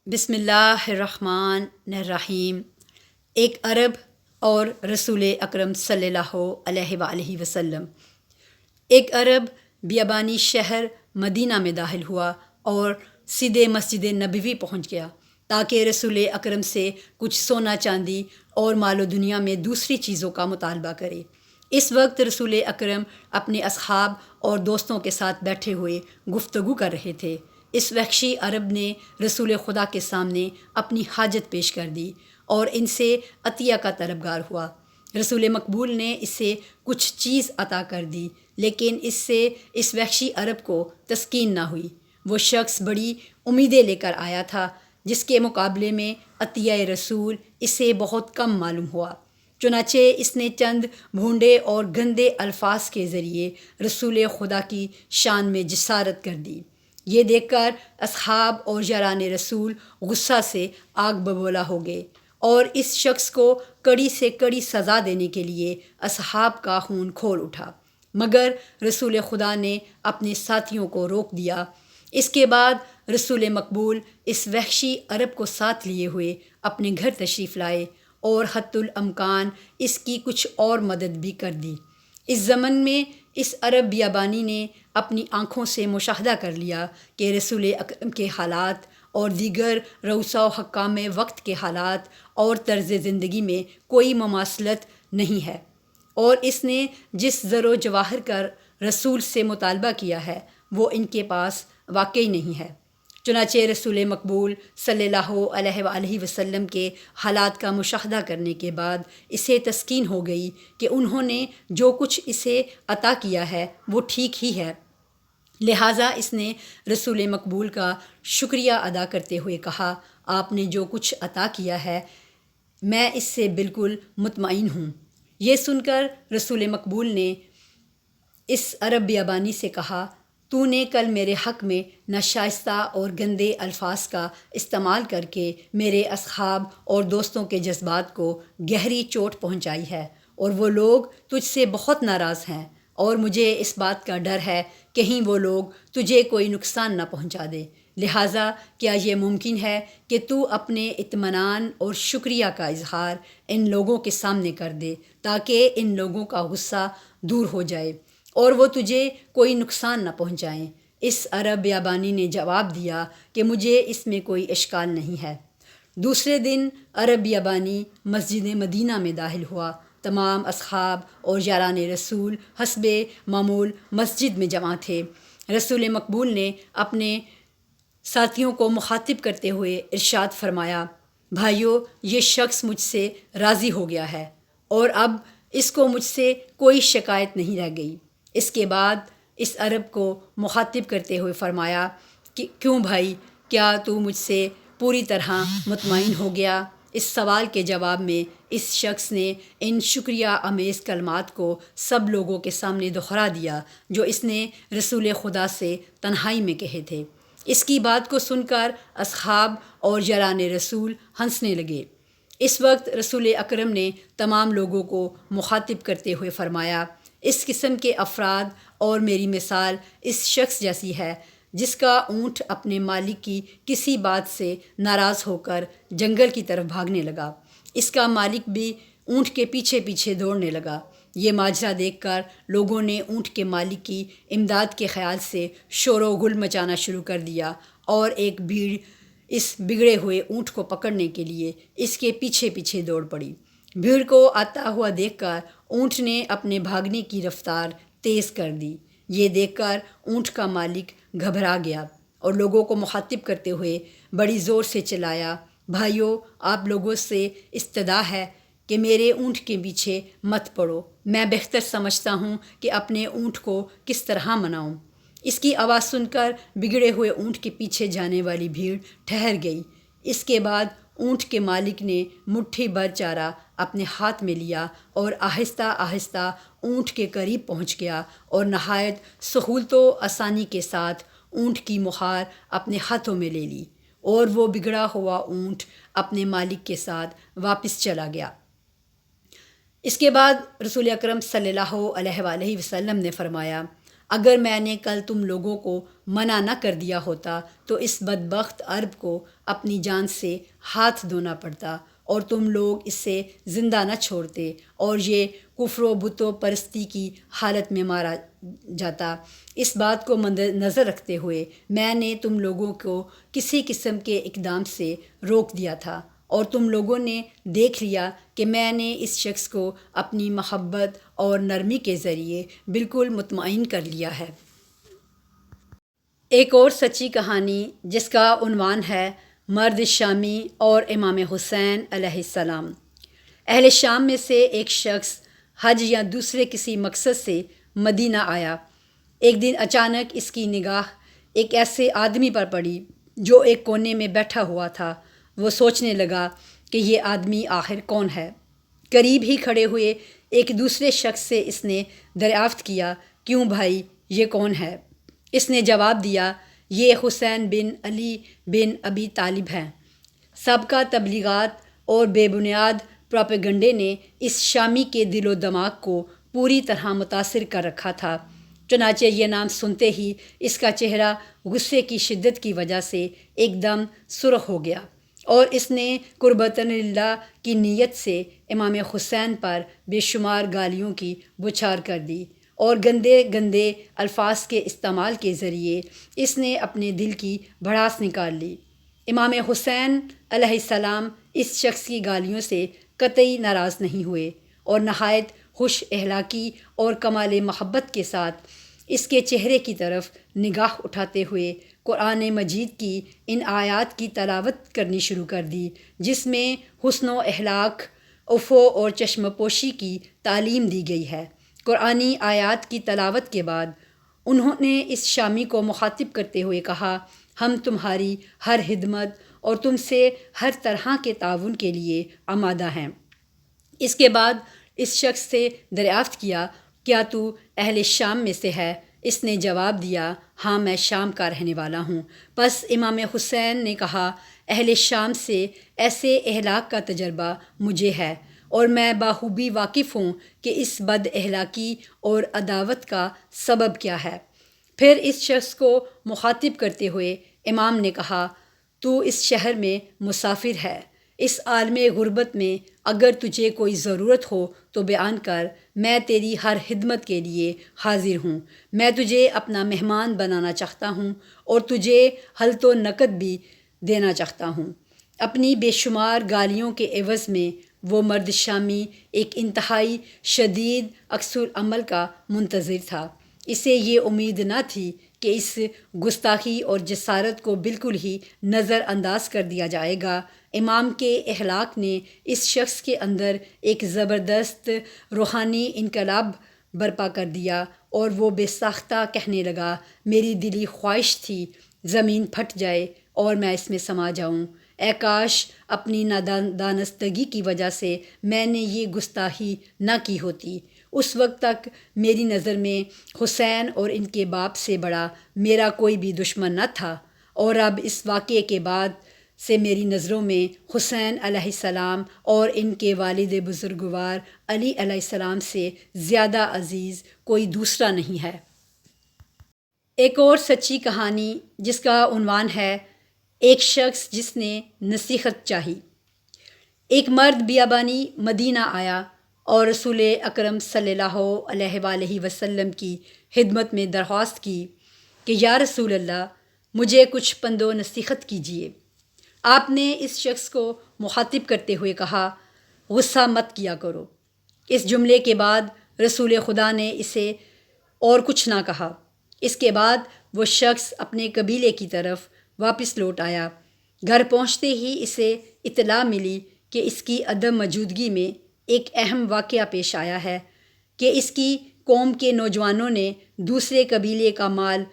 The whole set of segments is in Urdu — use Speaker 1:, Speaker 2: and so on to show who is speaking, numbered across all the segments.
Speaker 1: بسم اللہ الرحمن الرحیم۔ ایک عرب اور رسول اکرم صلی اللہ علیہ وآلہ وسلم۔ ایک عرب بیابانی شہر مدینہ میں داخل ہوا اور سیدھے مسجد نبوی پہنچ گیا تاکہ رسول اکرم سے کچھ سونا چاندی اور مال و دنیا میں دوسری چیزوں کا مطالبہ کرے۔ اس وقت رسول اکرم اپنے اصحاب اور دوستوں کے ساتھ بیٹھے ہوئے گفتگو کر رہے تھے۔ اس وحشی عرب نے رسول خدا کے سامنے اپنی حاجت پیش کر دی اور ان سے عطیہ کا طلبگار ہوا۔ رسول مقبول نے اسے کچھ چیز عطا کر دی، لیکن اس سے اس وحشی عرب کو تسکین نہ ہوئی۔ وہ شخص بڑی امیدیں لے کر آیا تھا، جس کے مقابلے میں عطیہ رسول اسے بہت کم معلوم ہوا۔ چنانچہ اس نے چند بھونڈے اور گندے الفاظ کے ذریعے رسول خدا کی شان میں جسارت کر دی۔ یہ دیکھ کر اصحاب اور یاران رسول غصہ سے آگ ببولا ہو گئے اور اس شخص کو کڑی سے کڑی سزا دینے کے لیے اصحاب کا خون کھول اٹھا، مگر رسول خدا نے اپنے ساتھیوں کو روک دیا۔ اس کے بعد رسول مقبول اس وحشی عرب کو ساتھ لیے ہوئے اپنے گھر تشریف لائے اور حتی الامکان اس کی کچھ اور مدد بھی کر دی۔ اس زمن میں اس عرب بیابانی نے اپنی آنکھوں سے مشاہدہ کر لیا کہ رسول اکرم کے حالات اور دیگر رؤساء و حکام وقت کے حالات اور طرز زندگی میں کوئی مماثلت نہیں ہے، اور اس نے جس زر و جواہر کا رسول سے مطالبہ کیا ہے وہ ان کے پاس واقعی نہیں ہے۔ چنانچہ رسول مقبول صلی اللہ علیہ وآلہ وسلم کے حالات کا مشاہدہ کرنے کے بعد اسے تسکین ہو گئی کہ انہوں نے جو کچھ اسے عطا کیا ہے وہ ٹھیک ہی ہے، لہٰذا اس نے رسول مقبول کا شکریہ ادا کرتے ہوئے کہا، آپ نے جو کچھ عطا کیا ہے میں اس سے بالکل مطمئن ہوں۔ یہ سن کر رسول مقبول نے اس عرب بیابانی سے کہا، تو نے کل میرے حق میں ناشائستہ اور گندے الفاظ کا استعمال کر کے میرے اصحاب اور دوستوں کے جذبات کو گہری چوٹ پہنچائی ہے، اور وہ لوگ تجھ سے بہت ناراض ہیں، اور مجھے اس بات کا ڈر ہے کہیں وہ لوگ تجھے کوئی نقصان نہ پہنچا دے۔ لہٰذا کیا یہ ممکن ہے کہ تو اپنے اطمینان اور شکریہ کا اظہار ان لوگوں کے سامنے کر دے تاکہ ان لوگوں کا غصہ دور ہو جائے اور وہ تجھے کوئی نقصان نہ پہنچائیں۔ اس عرب بیابانی نے جواب دیا کہ مجھے اس میں کوئی اشکال نہیں ہے۔ دوسرے دن عرب بیابانی مسجد مدینہ میں داخل ہوا۔ تمام اصحاب اور یاران رسول حسب معمول مسجد میں جمع تھے۔ رسول مقبول نے اپنے ساتھیوں کو مخاطب کرتے ہوئے ارشاد فرمایا، بھائیو، یہ شخص مجھ سے راضی ہو گیا ہے اور اب اس کو مجھ سے کوئی شکایت نہیں رہ گئی۔ اس کے بعد اس عرب کو مخاطب کرتے ہوئے فرمایا کہ کیوں بھائی، کیا تو مجھ سے پوری طرح مطمئن ہو گیا؟ اس سوال کے جواب میں اس شخص نے ان شکریہ آمیز کلمات کو سب لوگوں کے سامنے دہرا دیا جو اس نے رسول خدا سے تنہائی میں کہے تھے۔ اس کی بات کو سن کر اصحاب اور یاران رسول ہنسنے لگے۔ اس وقت رسول اکرم نے تمام لوگوں کو مخاطب کرتے ہوئے فرمایا، اس قسم کے افراد اور میری مثال اس شخص جیسی ہے جس کا اونٹ اپنے مالک کی کسی بات سے ناراض ہو کر جنگل کی طرف بھاگنے لگا۔ اس کا مالک بھی اونٹ کے پیچھے پیچھے دوڑنے لگا۔ یہ ماجرا دیکھ کر لوگوں نے اونٹ کے مالک کی امداد کے خیال سے شور و غل مچانا شروع کر دیا اور ایک بھیڑ اس بگڑے ہوئے اونٹ کو پکڑنے کے لیے اس کے پیچھے پیچھے دوڑ پڑی۔ بھیڑ کو آتا ہوا دیکھ کر اونٹ نے اپنے بھاگنے کی رفتار تیز کر دی۔ یہ دیکھ کر اونٹ کا مالک گھبرا گیا اور لوگوں کو مخاطب کرتے ہوئے بڑی زور سے چلایا، بھائیو، آپ لوگوں سے استدعا ہے کہ میرے اونٹ کے پیچھے مت پڑو، میں بہتر سمجھتا ہوں کہ اپنے اونٹ کو کس طرح مناؤں۔ اس کی آواز سن کر بگڑے ہوئے اونٹ کے پیچھے جانے والی بھیڑ ٹھہر گئی۔ اس کے بعد اونٹ کے مالک نے مٹھی بھر چارہ اپنے ہاتھ میں لیا اور آہستہ آہستہ اونٹ کے قریب پہنچ گیا اور نہایت سہولت و آسانی کے ساتھ اونٹ کی مہار اپنے ہاتھوں میں لے لی، اور وہ بگڑا ہوا اونٹ اپنے مالک کے ساتھ واپس چلا گیا۔ اس کے بعد رسول اکرم صلی اللہ علیہ وآلہ وسلم نے فرمایا، اگر میں نے کل تم لوگوں کو منع نہ کر دیا ہوتا تو اس بدبخت عرب کو اپنی جان سے ہاتھ دھونا پڑتا اور تم لوگ اس سے زندہ نہ چھوڑتے اور یہ کفر و بت و پرستی کی حالت میں مارا جاتا۔ اس بات کو مد نظر رکھتے ہوئے میں نے تم لوگوں کو کسی قسم کے اقدام سے روک دیا تھا، اور تم لوگوں نے دیکھ لیا کہ میں نے اس شخص کو اپنی محبت اور نرمی کے ذریعے بالکل مطمئن کر لیا ہے۔ ایک اور سچی کہانی جس کا عنوان ہے مرد شامی اور امام حسین علیہ السلام۔ اہل شام میں سے ایک شخص حج یا دوسرے کسی مقصد سے مدینہ آیا۔ ایک دن اچانک اس کی نگاہ ایک ایسے آدمی پر پڑی جو ایک کونے میں بیٹھا ہوا تھا۔ وہ سوچنے لگا کہ یہ آدمی آخر کون ہے۔ قریب ہی کھڑے ہوئے ایک دوسرے شخص سے اس نے دریافت کیا، کیوں بھائی، یہ کون ہے؟ اس نے جواب دیا، یہ حسین بن علی بن ابی طالب ہیں۔ سابقہ تبلیغات اور بے بنیاد پروپیگنڈے نے اس شامی کے دل و دماغ کو پوری طرح متاثر کر رکھا تھا۔ چنانچہ یہ نام سنتے ہی اس کا چہرہ غصے کی شدت کی وجہ سے ایک دم سرخ ہو گیا، اور اس نے قربتاً للہ کی نیت سے امام حسین پر بے شمار گالیوں کی بوچھار کر دی، اور گندے گندے الفاظ کے استعمال کے ذریعے اس نے اپنے دل کی بھڑاس نکال لی۔ امام حسین علیہ السلام اس شخص کی گالیوں سے قطعی ناراض نہیں ہوئے، اور نہایت خوش اخلاقی اور کمال محبت کے ساتھ اس کے چہرے کی طرف نگاہ اٹھاتے ہوئے قرآن مجید کی ان آیات کی تلاوت کرنی شروع کر دی، جس میں حسن و اخلاق، عفو اور چشم پوشی کی تعلیم دی گئی ہے۔ قرآنی آیات کی تلاوت کے بعد انہوں نے اس شامی کو مخاطب کرتے ہوئے کہا، ہم تمہاری ہر خدمت اور تم سے ہر طرح کے تعاون کے لیے آمادہ ہیں۔ اس کے بعد اس شخص سے دریافت کیا، کیا تو اہل شام میں سے ہے؟ اس نے جواب دیا، ہاں میں شام کا رہنے والا ہوں۔ پس امام حسین نے کہا، اہل شام سے ایسے اخلاق کا تجربہ مجھے ہے، اور میں بخوبی واقف ہوں کہ اس بد اخلاقی اور عداوت کا سبب کیا ہے۔ پھر اس شخص کو مخاطب کرتے ہوئے امام نے کہا، تو اس شہر میں مسافر ہے، اس عالم غربت میں اگر تجھے کوئی ضرورت ہو تو بیان کر، میں تیری ہر خدمت کے لیے حاضر ہوں۔ میں تجھے اپنا مہمان بنانا چاہتا ہوں اور تجھے حلت و نقد بھی دینا چاہتا ہوں۔ اپنی بے شمار گالیوں کے عوض میں وہ مرد شامی ایک انتہائی شدید عکس العمل کا منتظر تھا۔ اسے یہ امید نہ تھی کہ اس گستاخی اور جسارت کو بالکل ہی نظر انداز کر دیا جائے گا۔ امام کے اخلاق نے اس شخص کے اندر ایک زبردست روحانی انقلاب برپا کر دیا، اور وہ بے ساختہ کہنے لگا، میری دلی خواہش تھی زمین پھٹ جائے اور میں اس میں سما جاؤں۔ اے کاش اپنی نادانستگی کی وجہ سے میں نے یہ گستاخی نہ کی ہوتی۔ اس وقت تک میری نظر میں حسین اور ان کے باپ سے بڑا میرا کوئی بھی دشمن نہ تھا، اور اب اس واقعے کے بعد سے میری نظروں میں حسین علیہ السلام اور ان کے والد بزرگوار علی علیہ السلام سے زیادہ عزیز کوئی دوسرا نہیں ہے۔ ایک اور سچی کہانی جس کا عنوان ہے ایک شخص جس نے نصیحت چاہی۔ ایک مرد بیابانی مدینہ آیا اور رسول اکرم صلی اللہ علیہ وآلہ وسلم کی خدمت میں درخواست کی کہ یا رسول اللہ، مجھے کچھ پند و نصیحت کیجیے۔ آپ نے اس شخص کو مخاطب کرتے ہوئے کہا، غصہ مت کیا کرو۔ اس جملے کے بعد رسول خدا نے اسے اور کچھ نہ کہا۔ اس کے بعد وہ شخص اپنے قبیلے کی طرف واپس لوٹ آیا۔ گھر پہنچتے ہی اسے اطلاع ملی کہ اس کی عدم موجودگی میں ایک اہم واقعہ پیش آیا ہے کہ اس کی قوم کے نوجوانوں نے دوسرے قبیلے کا مال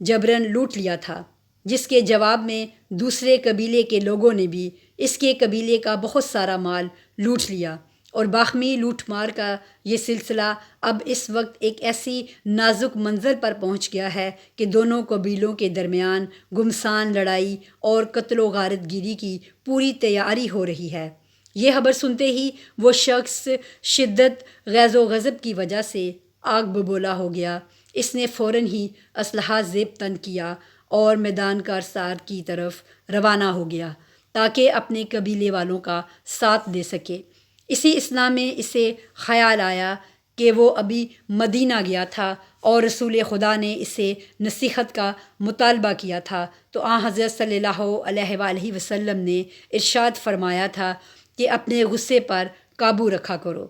Speaker 1: جبراً لوٹ لیا تھا، جس کے جواب میں دوسرے قبیلے کے لوگوں نے بھی اس کے قبیلے کا بہت سارا مال لوٹ لیا، اور باہمی لوٹ مار کا یہ سلسلہ اب اس وقت ایک ایسی نازک منزل پر پہنچ گیا ہے کہ دونوں قبیلوں کے درمیان گھمسان لڑائی اور قتل و غارت گیری کی پوری تیاری ہو رہی ہے۔ یہ خبر سنتے ہی وہ شخص شدت غیظ و غضب کی وجہ سے آگ ببولا ہو گیا۔ اس نے فوراً ہی اسلحہ زیب تن کیا اور میدان کارسار کی طرف روانہ ہو گیا تاکہ اپنے قبیلے والوں کا ساتھ دے سکے۔ اسی اثنا میں اسے خیال آیا کہ وہ ابھی مدینہ گیا تھا اور رسول خدا نے اسے نصیحت کا مطالبہ کیا تھا، تو حضرت صلی اللہ علیہ وآلہ وسلم نے ارشاد فرمایا تھا کہ اپنے غصے پر قابو رکھا کرو۔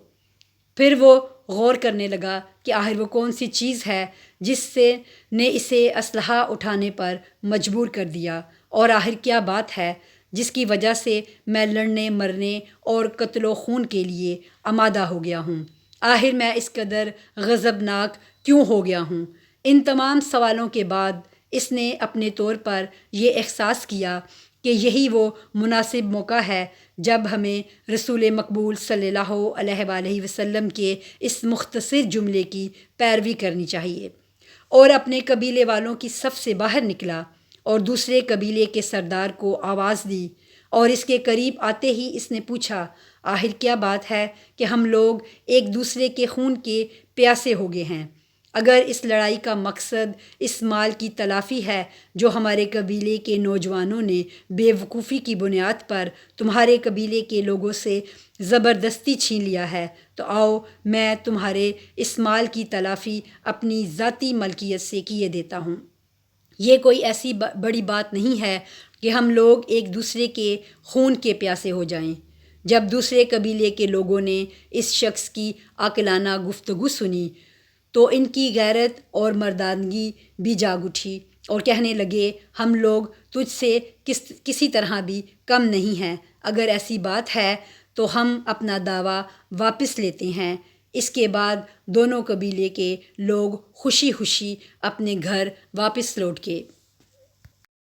Speaker 1: پھر وہ غور کرنے لگا کہ آخر وہ کون سی چیز ہے جس سے نے اسے اسلحہ اٹھانے پر مجبور کر دیا، اور آخر کیا بات ہے جس کی وجہ سے میں لڑنے مرنے اور قتل و خون کے لیے آمادہ ہو گیا ہوں، آخر میں اس قدر غضبناک کیوں ہو گیا ہوں۔ ان تمام سوالوں کے بعد اس نے اپنے طور پر یہ احساس کیا کہ یہی وہ مناسب موقع ہے جب ہمیں رسول مقبول صلی اللہ علیہ وآلہ وسلم کے اس مختصر جملے کی پیروی کرنی چاہیے، اور اپنے قبیلے والوں کی صف سے باہر نکلا اور دوسرے قبیلے کے سردار کو آواز دی، اور اس کے قریب آتے ہی اس نے پوچھا، آخر کیا بات ہے کہ ہم لوگ ایک دوسرے کے خون کے پیاسے ہو گئے ہیں؟ اگر اس لڑائی کا مقصد اس مال کی تلافی ہے جو ہمارے قبیلے کے نوجوانوں نے بے وقوفی کی بنیاد پر تمہارے قبیلے کے لوگوں سے زبردستی چھین لیا ہے، تو آؤ میں تمہارے اس مال کی تلافی اپنی ذاتی ملکیت سے کیے دیتا ہوں۔ یہ کوئی ایسی بڑی بات نہیں ہے کہ ہم لوگ ایک دوسرے کے خون کے پیاسے ہو جائیں۔ جب دوسرے قبیلے کے لوگوں نے اس شخص کی عاقلانہ گفتگو سنی تو ان کی غیرت اور مردانگی بھی جاگ اٹھی اور کہنے لگے، ہم لوگ تجھ سے کسی طرح بھی کم نہیں ہیں، اگر ایسی بات ہے تو ہم اپنا دعویٰ واپس لیتے ہیں۔ اس کے بعد دونوں قبیلے کے لوگ خوشی خوشی اپنے گھر واپس لوٹ کے